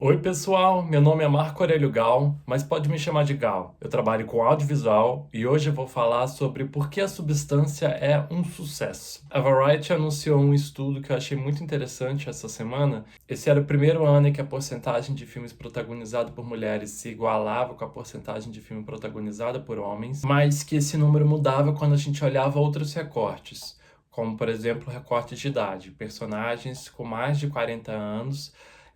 Oi, pessoal. Meu nome é Marco Aurélio Gal, mas pode me chamar de Gal. Eu trabalho com audiovisual e hoje eu vou falar sobre por que a Substância é um sucesso. A Variety anunciou um estudo que eu achei muito interessante essa semana. Esse era o primeiro ano em que a porcentagem de filmes protagonizados por mulheres se igualava com a porcentagem de filme protagonizada por homens, mas que esse número mudava quando a gente olhava outros recortes, como, por exemplo, recortes de idade. Personagens com mais de 40 anos,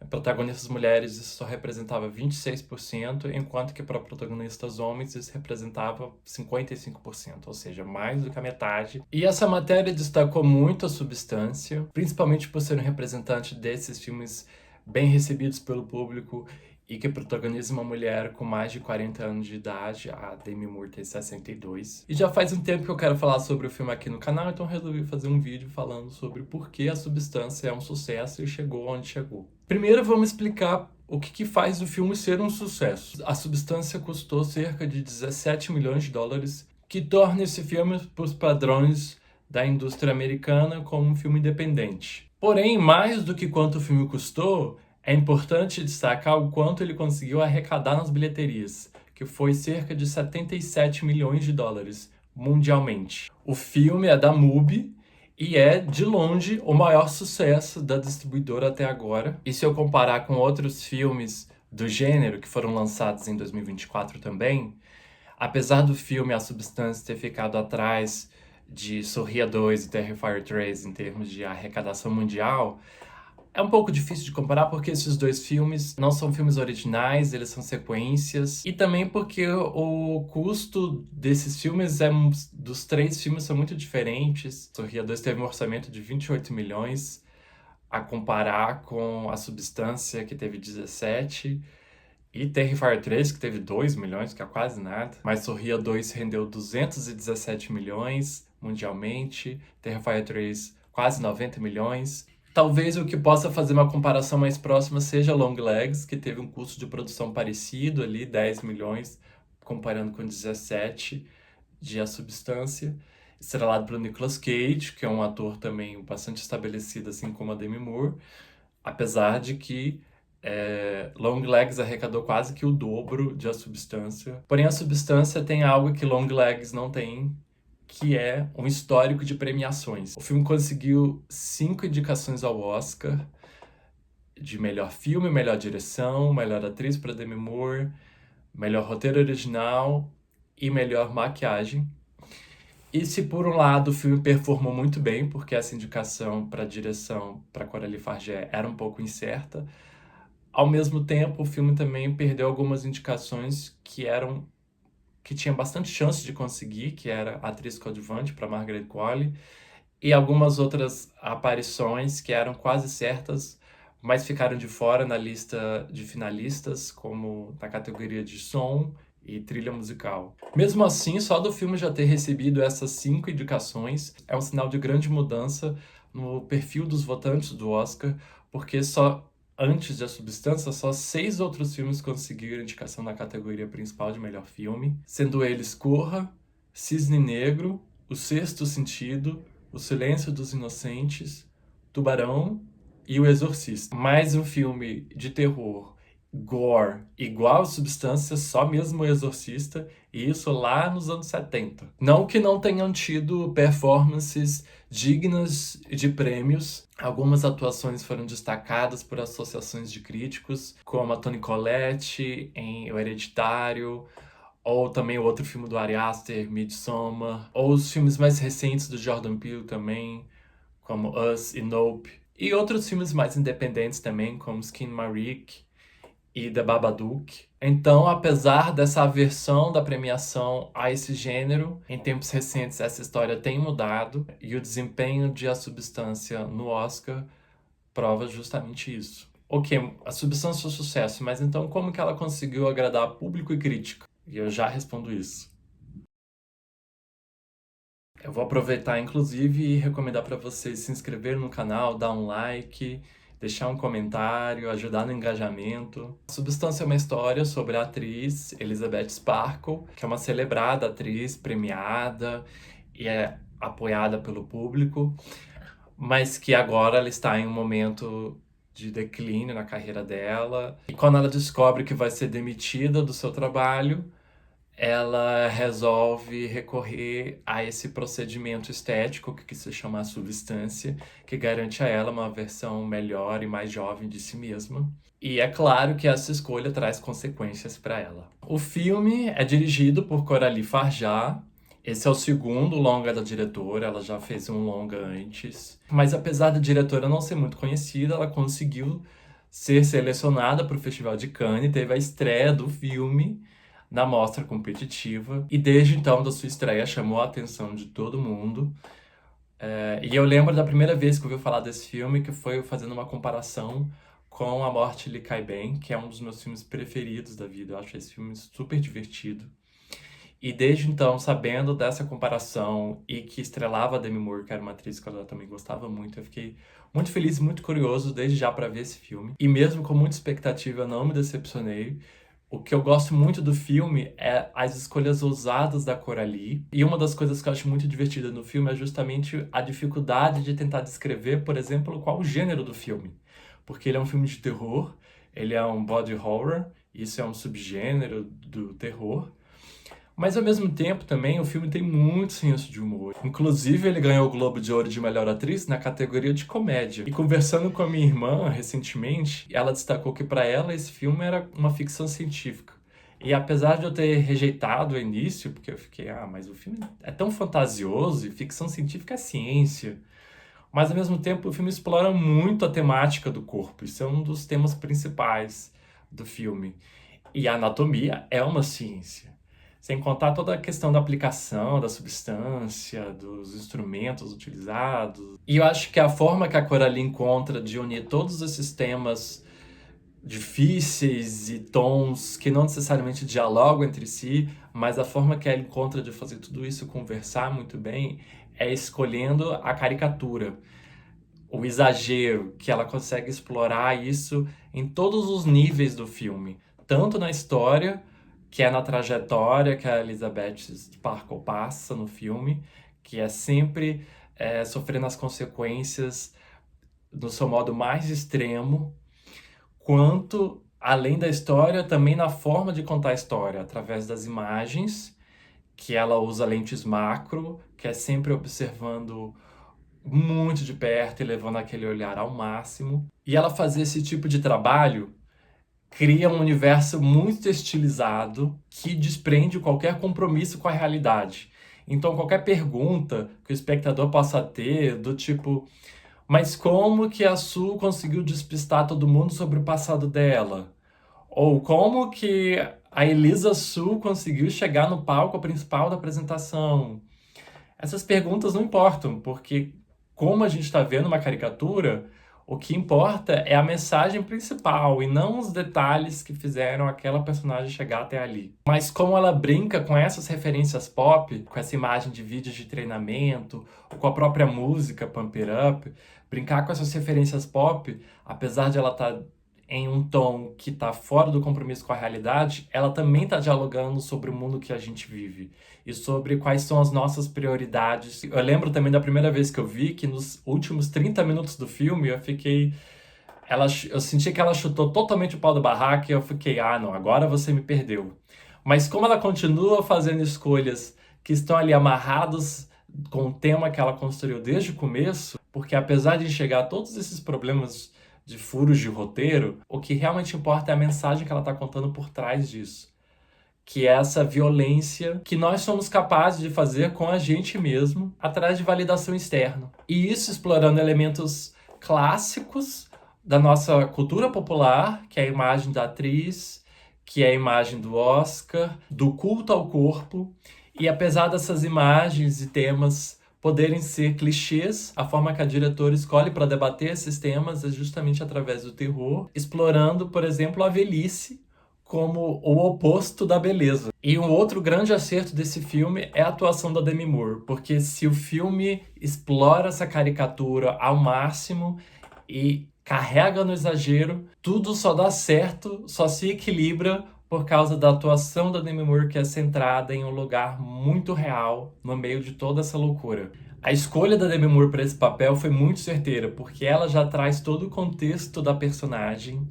protagonistas mulheres isso só representava 26%, enquanto que para protagonistas homens isso representava 55%, ou seja, mais do que a metade. E essa matéria destacou muito a Substância, principalmente por ser um representante desses filmes bem recebidos pelo público e que protagoniza uma mulher com mais de 40 anos de idade, a Demi Moore tem 62. E já faz um tempo que eu quero falar sobre o filme aqui no canal, então resolvi fazer um vídeo falando sobre por que a Substância é um sucesso e chegou onde chegou. Primeiro vamos explicar o que faz o filme ser um sucesso. A Substância custou cerca de 17 milhões de dólares, que torna esse filme, para os padrões da indústria americana, como um filme independente. Porém, mais do que quanto o filme custou, é importante destacar o quanto ele conseguiu arrecadar nas bilheterias, que foi cerca de 77 milhões de dólares mundialmente. O filme é da MUBI e é, de longe, o maior sucesso da distribuidora até agora. E se eu comparar com outros filmes do gênero que foram lançados em 2024 também, apesar do filme A Substância ter ficado atrás de Sorria 2 e Terrifier 3 em termos de arrecadação mundial, é um pouco difícil de comparar porque esses dois filmes não são filmes originais, eles são sequências. E também porque o custo desses filmes dos três filmes são muito diferentes. Sorria 2 teve um orçamento de 28 milhões, a comparar com A Substância, que teve 17, e Terrifier 3, que teve 2 milhões, que é quase nada. Mas Sorria 2 rendeu 217 milhões mundialmente, Terrifier 3 quase 90 milhões. Talvez o que possa fazer uma comparação mais próxima seja Longlegs, que teve um custo de produção parecido ali, 10 milhões, comparando com 17 de A Substância, estrelado pelo Nicolas Cage, que é um ator também bastante estabelecido, assim como a Demi Moore, apesar de que Longlegs arrecadou quase que o dobro de A Substância. Porém, A Substância tem algo que Longlegs não tem, que é um histórico de premiações. O filme conseguiu 5 indicações ao Oscar, de melhor filme, melhor direção, melhor atriz para Demi Moore, melhor roteiro original e melhor maquiagem. E se por um lado o filme performou muito bem, porque essa indicação para direção para Coralie Farge era um pouco incerta, ao mesmo tempo o filme também perdeu algumas indicações que tinha bastante chance de conseguir, que era a atriz coadjuvante para Margaret Qualley, e algumas outras aparições que eram quase certas, mas ficaram de fora na lista de finalistas, como na categoria de som e trilha musical. Mesmo assim, só do filme já ter recebido essas 5 indicações é um sinal de grande mudança no perfil dos votantes do Oscar, porque só antes de A Substância, só 6 outros filmes conseguiram indicação na categoria principal de melhor filme, sendo eles Corra, Cisne Negro, O Sexto Sentido, O Silêncio dos Inocentes, Tubarão e O Exorcista. Mais um filme de terror gore igual a Substância, só mesmo O Exorcista, e isso lá nos anos 70. Não que não tenham tido performances dignas de prêmios. Algumas atuações foram destacadas por associações de críticos, como a Toni Collette em O Hereditário, ou também o outro filme do Ari Aster, Midsommar, ou os filmes mais recentes do Jordan Peele também, como Us e Nope, e outros filmes mais independentes também, como Skin Marik e The Babadook. Então, apesar dessa aversão da premiação a esse gênero, em tempos recentes essa história tem mudado e o desempenho de A Substância no Oscar prova justamente isso. Ok, A Substância foi um sucesso, mas então como que ela conseguiu agradar público e crítica? E eu já respondo isso. Eu vou aproveitar, inclusive, e recomendar para vocês se inscrever no canal, dar um like, deixar um comentário, ajudar no engajamento. A Substância é uma história sobre a atriz Elizabeth Sparkle, que é uma celebrada atriz premiada e é apoiada pelo público, mas que agora ela está em um momento de declínio na carreira dela. E quando ela descobre que vai ser demitida do seu trabalho, ela resolve recorrer a esse procedimento estético que se chama a substância, que garante a ela uma versão melhor e mais jovem de si mesma. E é claro que essa escolha traz consequências para ela. O filme é dirigido por Coralie Farjat. Esse é o segundo longa da diretora, ela já fez um longa antes. Mas apesar da diretora não ser muito conhecida, ela conseguiu ser selecionada para o Festival de Cannes, teve a estreia do filme na mostra competitiva, e desde então da sua estreia chamou a atenção de todo mundo. E eu lembro da primeira vez que eu ouvi falar desse filme, que foi fazendo uma comparação com A Morte Lhe Cai Bem, que é um dos meus filmes preferidos da vida. Eu acho esse filme super divertido. E desde então, sabendo dessa comparação e que estrelava a Demi Moore, que era uma atriz que eu também gostava muito, eu fiquei muito feliz e muito curioso desde já para ver esse filme. E mesmo com muita expectativa, eu não me decepcionei. O que eu gosto muito do filme é as escolhas ousadas da Coralie. E uma das coisas que eu acho muito divertida no filme é justamente a dificuldade de tentar descrever, por exemplo, qual o gênero do filme. Porque ele é um filme de terror, ele é um body horror, isso é um subgênero do terror. Mas ao mesmo tempo também o filme tem muito senso de humor. Inclusive ele ganhou o Globo de Ouro de Melhor Atriz na categoria de comédia. E conversando com a minha irmã recentemente, ela destacou que para ela esse filme era uma ficção científica. E apesar de eu ter rejeitado o início, porque eu fiquei, mas o filme é tão fantasioso e ficção científica é ciência. Mas ao mesmo tempo o filme explora muito a temática do corpo. Isso é um dos temas principais do filme. E a anatomia é uma ciência. Sem contar toda a questão da aplicação, da substância, dos instrumentos utilizados. E eu acho que a forma que a Coralie encontra de unir todos esses temas difíceis e tons que não necessariamente dialogam entre si, mas a forma que ela encontra de fazer tudo isso conversar muito bem é escolhendo a caricatura, o exagero, que ela consegue explorar isso em todos os níveis do filme, tanto na história, que é na trajetória que a Elizabeth Sparkle passa no filme, que é sempre sofrendo as consequências do seu modo mais extremo, quanto, além da história, também na forma de contar a história, através das imagens, que ela usa lentes macro, que é sempre observando muito de perto e levando aquele olhar ao máximo. E ela fazer esse tipo de trabalho cria um universo muito estilizado que desprende qualquer compromisso com a realidade. Então, qualquer pergunta que o espectador possa ter, do tipo, mas como que a Sue conseguiu despistar todo mundo sobre o passado dela? Ou como que a Elisa Sue conseguiu chegar no palco principal da apresentação? Essas perguntas não importam, porque como a gente está vendo uma caricatura, o que importa é a mensagem principal e não os detalhes que fizeram aquela personagem chegar até ali. Mas como ela brinca com essas referências pop, com essa imagem de vídeos de treinamento, ou com a própria música Pump It Up, brincar com essas referências pop, apesar de ela estar em um tom que está fora do compromisso com a realidade, ela também está dialogando sobre o mundo que a gente vive e sobre quais são as nossas prioridades. Eu lembro também da primeira vez que eu vi que nos últimos 30 minutos do filme eu senti que ela chutou totalmente o pau da barraca e eu fiquei, não, agora você me perdeu. Mas como ela continua fazendo escolhas que estão ali amarrados com o tema que ela construiu desde o começo, porque apesar de enxergar todos esses problemas de furos de roteiro, o que realmente importa é a mensagem que ela está contando por trás disso. Que é essa violência que nós somos capazes de fazer com a gente mesmo, atrás de validação externa. E isso explorando elementos clássicos da nossa cultura popular, que é a imagem da atriz, que é a imagem do Oscar, do culto ao corpo. E apesar dessas imagens e temas poderem ser clichês, a forma que a diretora escolhe para debater esses temas é justamente através do terror, explorando, por exemplo, a velhice como o oposto da beleza. E um outro grande acerto desse filme é a atuação da Demi Moore, porque se o filme explora essa caricatura ao máximo e carrega no exagero, tudo só dá certo, só se equilibra por causa da atuação da Demi Moore, que é centrada em um lugar muito real no meio de toda essa loucura. A escolha da Demi Moore para esse papel foi muito certeira, porque ela já traz todo o contexto da personagem,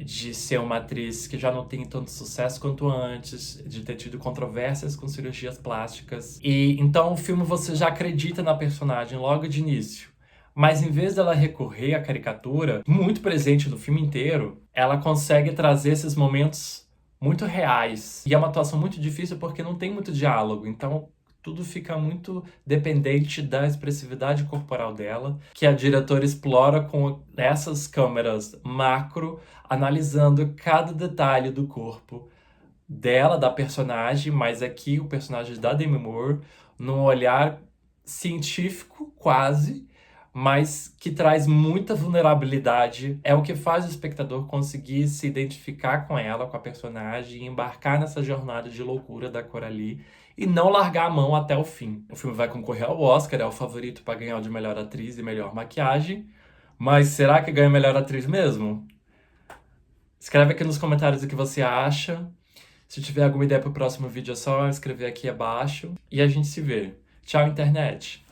de ser uma atriz que já não tem tanto sucesso quanto antes, de ter tido controvérsias com cirurgias plásticas. E então o filme você já acredita na personagem logo de início. Mas em vez dela recorrer à caricatura, muito presente no filme inteiro, ela consegue trazer esses momentos muito reais. E é uma atuação muito difícil porque não tem muito diálogo, então tudo fica muito dependente da expressividade corporal dela, que a diretora explora com essas câmeras macro, analisando cada detalhe do corpo dela, da personagem, mas aqui o personagem da Demi Moore, num olhar científico quase, mas que traz muita vulnerabilidade. É o que faz o espectador conseguir se identificar com ela, com a personagem, e embarcar nessa jornada de loucura da Coralie e não largar a mão até o fim. O filme vai concorrer ao Oscar, é o favorito para ganhar o de melhor atriz e melhor maquiagem, mas será que ganha melhor atriz mesmo? Escreve aqui nos comentários o que você acha. Se tiver alguma ideia pro próximo vídeo, é só escrever aqui abaixo. E a gente se vê. Tchau, internet!